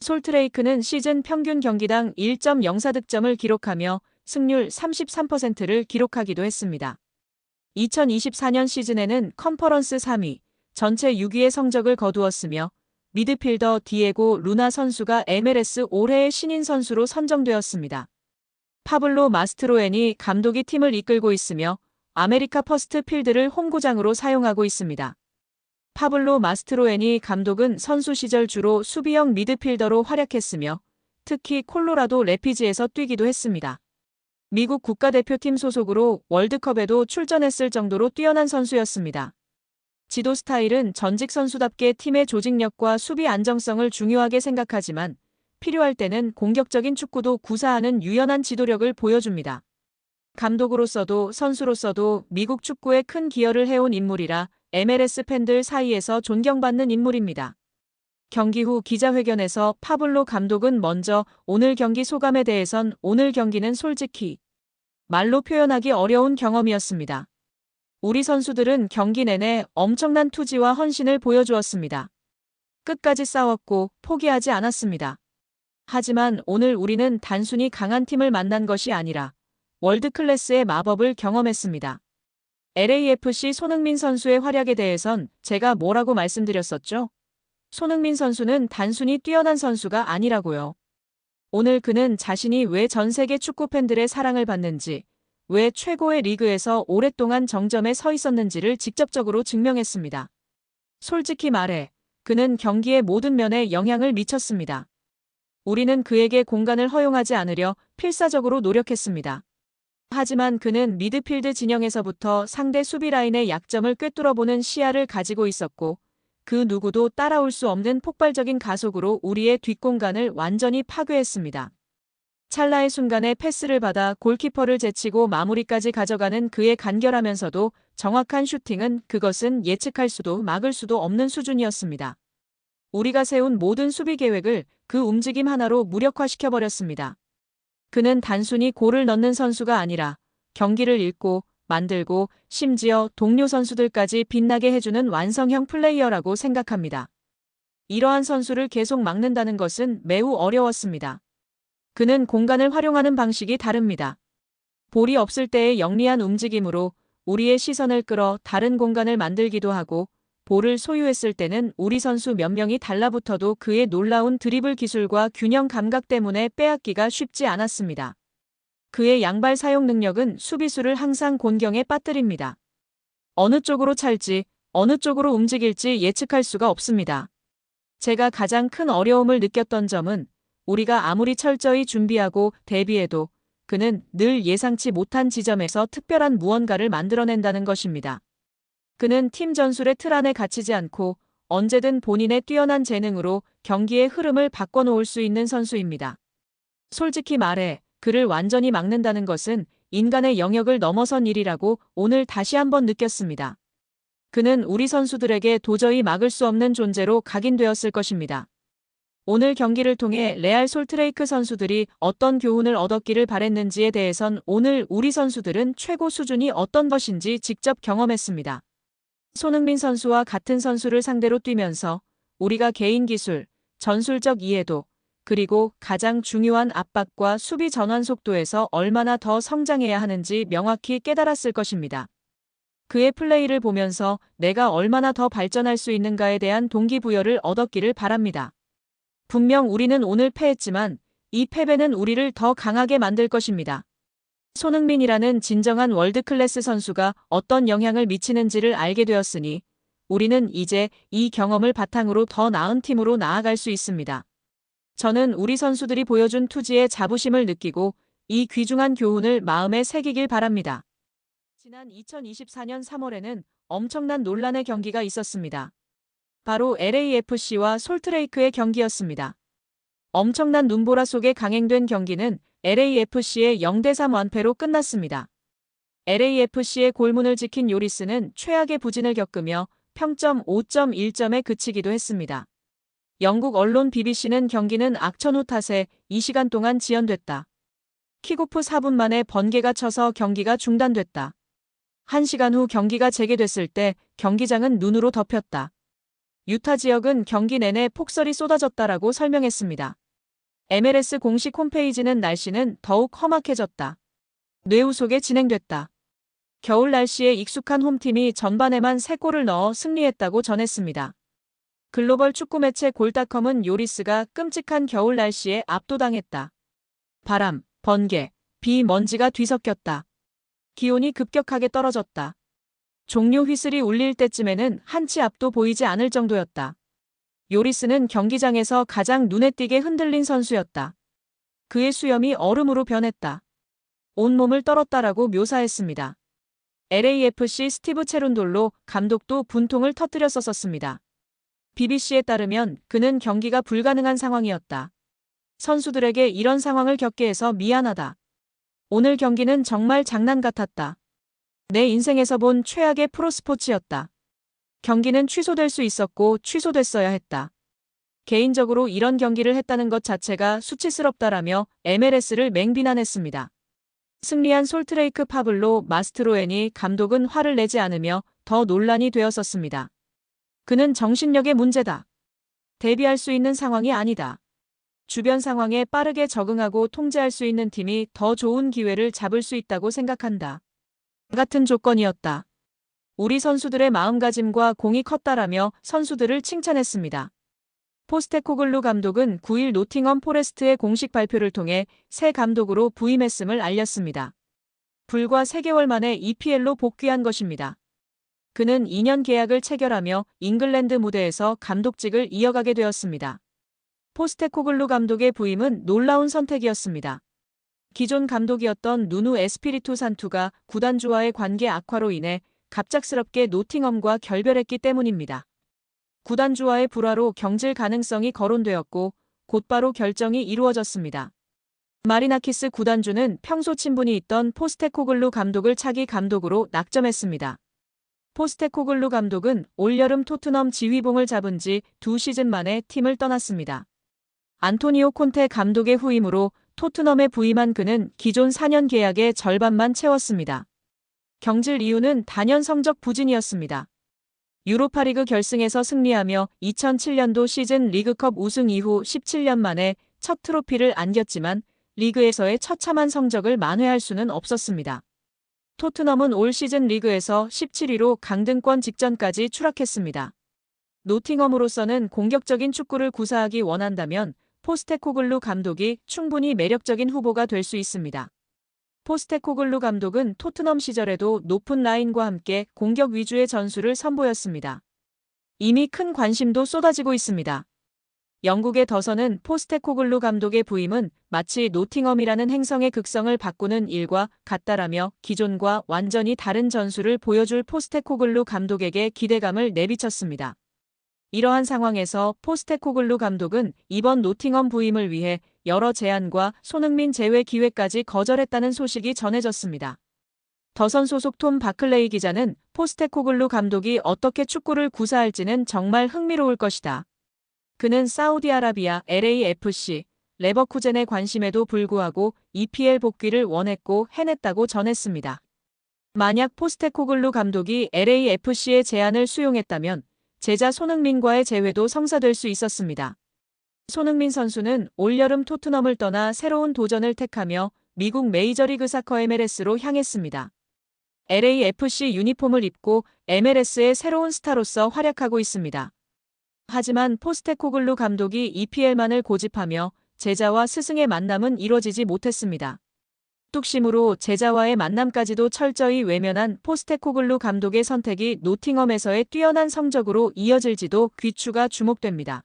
솔트레이크는 시즌 평균 경기당 1.04득점을 기록하며 승률 33%를 기록하기도 했습니다. 2024년 시즌에는 컨퍼런스 3위, 전체 6위의 성적을 거두었으며 미드필더 디에고 루나 선수가 MLS 올해의 신인 선수로 선정되었습니다. 파블로 마스트로엔이 감독이 팀을 이끌고 있으며 아메리카 퍼스트 필드를 홈구장으로 사용하고 있습니다. 파블로 마스트로엔이 감독은 선수 시절 주로 수비형 미드필더로 활약했으며 특히 콜로라도 래피즈에서 뛰기도 했습니다. 미국 국가대표팀 소속으로 월드컵에도 출전했을 정도로 뛰어난 선수였습니다. 지도 스타일은 전직 선수답게 팀의 조직력과 수비 안정성을 중요하게 생각하지만 필요할 때는 공격적인 축구도 구사하는 유연한 지도력을 보여줍니다. 감독으로서도 선수로서도 미국 축구에 큰 기여를 해온 인물이라 MLS 팬들 사이에서 존경받는 인물입니다. 경기 후 기자회견에서 파블로 감독은 먼저 오늘 경기 소감에 대해선 오늘 경기는 솔직히 말로 표현하기 어려운 경험이었습니다. 우리 선수들은 경기 내내 엄청난 투지와 헌신을 보여주었습니다. 끝까지 싸웠고 포기하지 않았습니다. 하지만 오늘 우리는 단순히 강한 팀을 만난 것이 아니라 월드클래스의 마법을 경험했습니다. LAFC 손흥민 선수의 활약에 대해선 제가 뭐라고 말씀드렸었죠? 손흥민 선수는 단순히 뛰어난 선수가 아니라고요. 오늘 그는 자신이 왜 전 세계 축구 팬들의 사랑을 받는지, 왜 최고의 리그에서 오랫동안 정점에 서 있었는지를 직접적으로 증명했습니다. 솔직히 말해, 그는 경기의 모든 면에 영향을 미쳤습니다. 우리는 그에게 공간을 허용하지 않으려 필사적으로 노력했습니다. 하지만 그는 미드필드 진영에서부터 상대 수비 라인의 약점을 꿰뚫어보는 시야를 가지고 있었고 그 누구도 따라올 수 없는 폭발적인 가속으로 우리의 뒷공간을 완전히 파괴했습니다. 찰나의 순간에 패스를 받아 골키퍼를 제치고 마무리까지 가져가는 그의 간결하면서도 정확한 슈팅은 그것은 예측할 수도 막을 수도 없는 수준이었습니다. 우리가 세운 모든 수비 계획을 그 움직임 하나로 무력화시켜버렸습니다. 그는 단순히 골을 넣는 선수가 아니라 경기를 읽고 만들고 심지어 동료 선수들까지 빛나게 해주는 완성형 플레이어라고 생각합니다. 이러한 선수를 계속 막는다는 것은 매우 어려웠습니다. 그는 공간을 활용하는 방식이 다릅니다. 볼이 없을 때의 영리한 움직임으로 우리의 시선을 끌어 다른 공간을 만들기도 하고 볼을 소유했을 때는 우리 선수 몇 명이 달라붙어도 그의 놀라운 드리블 기술과 균형 감각 때문에 빼앗기가 쉽지 않았습니다. 그의 양발 사용 능력은 수비수를 항상 곤경에 빠뜨립니다. 어느 쪽으로 찰지, 어느 쪽으로 움직일지 예측할 수가 없습니다. 제가 가장 큰 어려움을 느꼈던 점은 우리가 아무리 철저히 준비하고 대비해도 그는 늘 예상치 못한 지점에서 특별한 무언가를 만들어낸다는 것입니다. 그는 팀 전술의 틀 안에 갇히지 않고 언제든 본인의 뛰어난 재능으로 경기의 흐름을 바꿔놓을 수 있는 선수입니다. 솔직히 말해 그를 완전히 막는다는 것은 인간의 영역을 넘어선 일이라고 오늘 다시 한번 느꼈습니다. 그는 우리 선수들에게 도저히 막을 수 없는 존재로 각인되었을 것입니다. 오늘 경기를 통해 레알 솔트레이크 선수들이 어떤 교훈을 얻었기를 바랬는지에 대해선 오늘 우리 선수들은 최고 수준이 어떤 것인지 직접 경험했습니다. 손흥민 선수와 같은 선수를 상대로 뛰면서 우리가 개인 기술, 전술적 이해도, 그리고 가장 중요한 압박과 수비 전환 속도에서 얼마나 더 성장해야 하는지 명확히 깨달았을 것입니다. 그의 플레이를 보면서 내가 얼마나 더 발전할 수 있는가에 대한 동기부여를 얻었기를 바랍니다. 분명 우리는 오늘 패했지만 이 패배는 우리를 더 강하게 만들 것입니다. 손흥민이라는 진정한 월드클래스 선수가 어떤 영향을 미치는지를 알게 되었으니 우리는 이제 이 경험을 바탕으로 더 나은 팀으로 나아갈 수 있습니다. 저는 우리 선수들이 보여준 투지의 자부심을 느끼고 이 귀중한 교훈을 마음에 새기길 바랍니다. 지난 2024년 3월에는 엄청난 논란의 경기가 있었습니다. 바로 LAFC와 솔트레이크의 경기였습니다. 엄청난 눈보라 속에 강행된 경기는 LAFC의 0대3 완패로 끝났습니다. LAFC의 골문을 지킨 요리스는 최악의 부진을 겪으며 평점 5.1점에 그치기도 했습니다. 영국 언론 BBC는 경기는 악천후 탓에 2시간 동안 지연됐다. 킥오프 4분 만에 번개가 쳐서 경기가 중단됐다. 1시간 후 경기가 재개됐을 때 경기장은 눈으로 덮였다. 유타 지역은 경기 내내 폭설이 쏟아졌다라고 설명했습니다. MLS 공식 홈페이지는 날씨는 더욱 험악해졌다. 뇌우 속에 진행됐다. 겨울 날씨에 익숙한 홈팀이 전반에만 3골을 넣어 승리했다고 전했습니다. 글로벌 축구 매체 골닷컴은 요리스가 끔찍한 겨울 날씨에 압도당했다. 바람, 번개, 비, 먼지가 뒤섞였다. 기온이 급격하게 떨어졌다. 종료 휘슬이 울릴 때쯤에는 한치 앞도 보이지 않을 정도였다. 요리스는 경기장에서 가장 눈에 띄게 흔들린 선수였다. 그의 수염이 얼음으로 변했다. 온몸을 떨었다라고 묘사했습니다. LAFC 스티브 체룬돌로 감독도 분통을 터뜨렸었습니다. BBC에 따르면 그는 경기가 불가능한 상황이었다. 선수들에게 이런 상황을 겪게 해서 미안하다. 오늘 경기는 정말 장난 같았다. 내 인생에서 본 최악의 프로스포츠였다. 경기는 취소될 수 있었고 취소됐어야 했다. 개인적으로 이런 경기를 했다는 것 자체가 수치스럽다라며 MLS를 맹비난했습니다. 승리한 솔트레이크 파블로 마스트로에니 감독은 화를 내지 않으며 더 논란이 되었었습니다. 그는 정신력의 문제다. 대비할 수 있는 상황이 아니다. 주변 상황에 빠르게 적응하고 통제할 수 있는 팀이 더 좋은 기회를 잡을 수 있다고 생각한다. 같은 조건이었다. 우리 선수들의 마음가짐과 공이 컸다라며 선수들을 칭찬했습니다. 포스테코글루 감독은 9일 노팅엄 포레스트의 공식 발표를 통해 새 감독으로 부임했음을 알렸습니다. 불과 3개월 만에 EPL로 복귀한 것입니다. 그는 2년 계약을 체결하며 잉글랜드 무대에서 감독직을 이어가게 되었습니다. 포스테코글루 감독의 부임은 놀라운 선택이었습니다. 기존 감독이었던 누누 에스피리투 산투가 구단주와의 관계 악화로 인해 갑작스럽게 노팅엄과 결별했기 때문입니다. 구단주와의 불화로 경질 가능성이 거론되었고 곧바로 결정이 이루어졌습니다. 마리나키스 구단주는 평소 친분이 있던 포스테코글루 감독을 차기 감독으로 낙점했습니다. 포스테코글루 감독은 올여름 토트넘 지휘봉을 잡은 지 2시즌 만에 팀을 떠났습니다. 안토니오 콘테 감독의 후임으로 토트넘에 부임한 그는 기존 4년 계약의 절반만 채웠습니다. 경질 이유는 단연 성적 부진이었습니다. 유로파리그 결승에서 승리하며 2007년도 시즌 리그컵 우승 이후 17년 만에 첫 트로피를 안겼지만 리그에서의 처참한 성적을 만회할 수는 없었습니다. 토트넘은 올 시즌 리그에서 17위로 강등권 직전까지 추락했습니다. 노팅엄으로서는 공격적인 축구를 구사하기 원한다면 포스테코글루 감독이 충분히 매력적인 후보가 될 수 있습니다. 포스테코글루 감독은 토트넘 시절에도 높은 라인과 함께 공격 위주의 전술을 선보였습니다. 이미 큰 관심도 쏟아지고 있습니다. 영국의 더선은 포스테코글루 감독의 부임은 마치 노팅엄이라는 행성의 극성을 바꾸는 일과 같다라며 기존과 완전히 다른 전술을 보여줄 포스테코글루 감독에게 기대감을 내비쳤습니다. 이러한 상황에서 포스테코글루 감독은 이번 노팅엄 부임을 위해 여러 제안과 손흥민 제외 기회까지 거절했다는 소식이 전해졌습니다. 더선 소속 톰 바클레이 기자는 포스테코글루 감독이 어떻게 축구를 구사할지는 정말 흥미로울 것이다. 그는 사우디아라비아 LAFC, 레버쿠젠의 관심에도 불구하고 EPL 복귀를 원했고 해냈다고 전했습니다. 만약 포스테코글루 감독이 LAFC의 제안을 수용했다면 제자 손흥민과의 재회도 성사될 수 있었습니다. 손흥민 선수는 올여름 토트넘을 떠나 새로운 도전을 택하며 미국 메이저리그 사커 MLS로 향했습니다. LAFC 유니폼을 입고 MLS의 새로운 스타로서 활약하고 있습니다. 하지만 포스테코글루 감독이 EPL만을 고집하며 제자와 스승의 만남은 이뤄지지 못했습니다. 뚝심으로 제자와의 만남까지도 철저히 외면한 포스테코글루 감독의 선택이 노팅엄에서의 뛰어난 성적으로 이어질지도 귀추가 주목됩니다.